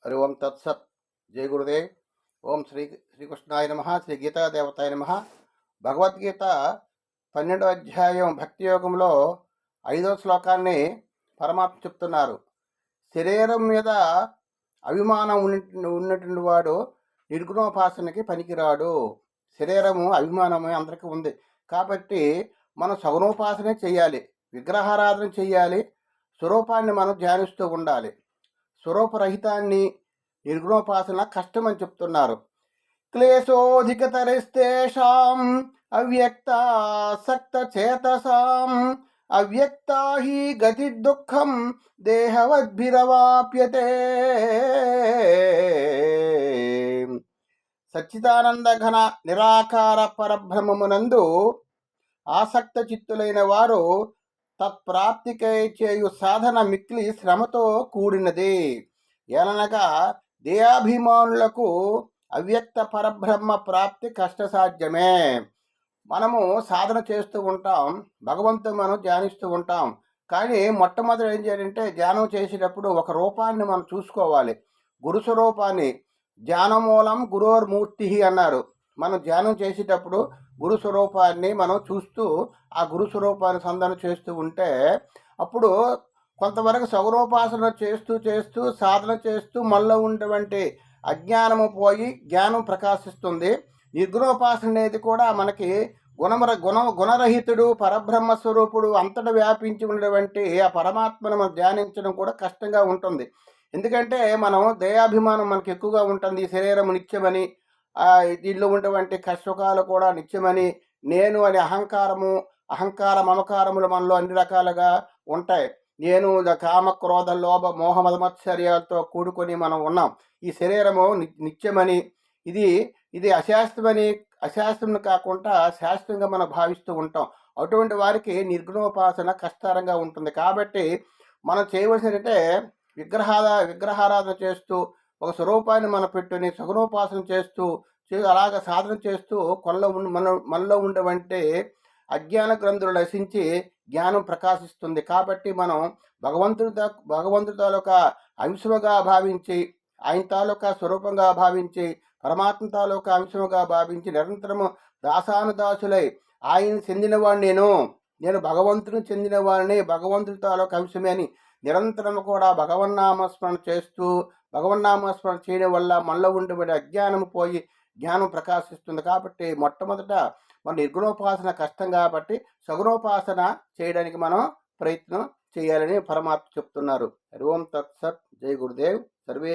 హరి ఓం తత్సత్. జై గురుదేవ్. ఓం శ్రీకృష్ణాయ నమ. శ్రీ గీతాదేవతాయ నమ. భగవద్గీత 12వ అధ్యాయం భక్తి యోగంలో 5వ శ్లోకాన్ని పరమాత్మ చెప్తున్నారు. శరీరం మీద అభిమానం ఉన్నటువంటి వాడు నిర్గుణోపాసనకి పనికిరాడు. శరీరము అభిమానము అందరికీ ఉంది కాబట్టి మనం సగుణోపాసనే చేయాలి, విగ్రహారాధన చేయాలి, స్వరూపాన్ని మనం ధ్యానిస్తూ ఉండాలి. స్వరూపరహితాన్ని నిర్గుణోపాసన కష్టమని చెప్తున్నారు. క్లేశోధికతరిస్తేషాం అవ్యక్తాసక్త చేతసాం అవ్యక్తా హి గతి దుఃఖం దేహవద్భిరవాప్యతే. సచ్చిదానంద ఘన నిరాకార పరబ్రహ్మమునందు ఆసక్త చిత్తులైన వారు తత్ప్రాప్తికై చేయు సాధన మిక్కిలి శ్రమతో కూడినది. ఏలనగా దేహాభిమానులకు అవ్యక్త పరబ్రహ్మ ప్రాప్తి కష్టసాధ్యమే. మనము సాధన చేస్తూ ఉంటాం, భగవంతుని మనం ధ్యానిస్తూ ఉంటాం. కానీ మొట్టమొదటి ఏం చేయాలంటే ధ్యానం చేసేటప్పుడు ఒక రూపాన్ని మనం చూసుకోవాలి. గురు స్వరూపాన్ని. ధ్యానమూలం గురోర్మూర్తి అన్నారు. మనం ధ్యానం చేసేటప్పుడు గురు స్వరూపాన్ని మనం చూస్తూ ఆ గురు స్వరూపాన్ని సంధాన చేస్తూ ఉంటే అప్పుడు కొంతవరకు సౌరోపాసన చేస్తూ సాధన చేస్తూ మనలో ఉన్నటువంటి అజ్ఞానము పోయి జ్ఞానం ప్రకాశిస్తుంది. నిర్గుణోపాసన అనేది కూడా మనకి గుణరహితుడు పరబ్రహ్మ స్వరూపుడు అంతటా వ్యాపించి ఉన్నటువంటి ఆ పరమాత్మను మనం ధ్యానించడం కూడా కష్టంగా ఉంటుంది. ఎందుకంటే మనం దయాభిమానం మనకి ఎక్కువగా ఉంటుంది. ఈ శరీరం నిత్యమని, దీనిలో ఉన్నటువంటి కష్టకాలు కూడా నిత్యమని, నేను అనే అహంకార మమకారములు మనలో అన్ని రకాలుగా ఉంటాయి. నేను కామ క్రోధ లోభ మోహ మదమత్సర్యాలతో కూడుకొని మనం ఉన్నాం. ఈ శరీరము నిత్యమని, ఇది అశాస్త్రం కాకుండా శాస్త్రంగా మనం భావిస్తూ ఉంటాం. అటువంటి వారికి నిర్గుణోపాసన కష్టతరంగా ఉంటుంది. కాబట్టి మనం చేయవలసిందంటే విగ్రహారాధన చేస్తూ ఒక స్వరూపాన్ని మనం పెట్టుని సగుణోపాసన చేస్తూ అలాగ సాధన చేస్తూ మనలో ఉండవంటే అజ్ఞాన గ్రంథులు నశించి జ్ఞానం ప్రకాశిస్తుంది. కాబట్టి మనం భగవంతుడి తాలూకా అంశముగా భావించి, ఆయన తాలూకా స్వరూపంగా భావించి, పరమాత్మ తాలూకా అంశముగా భావించి నిరంతరము దాసానుదాసులై ఆయన చెందినవాడిని, నేను భగవంతుని చెందినవాడిని, భగవంతుడి తాలూకా అంశమే అని నిరంతరం కూడా భగవన్నామస్మరణ చేస్తూ భగవన్నామస్మరణ చేయడం వల్ల మనలో ఉండబడే అజ్ఞానము పోయి జ్ఞానం ప్రకాశిస్తుంది. కాబట్టి మొట్టమొదట మన నిర్గుణోపాసన కష్టం కాబట్టి సగుణోపాసన చేయడానికి మనం ప్రయత్నం చేయాలని పరమాత్మ చెప్తున్నారు. హరి ఓం తత్సత్. జై గురుదేవ్. సర్వే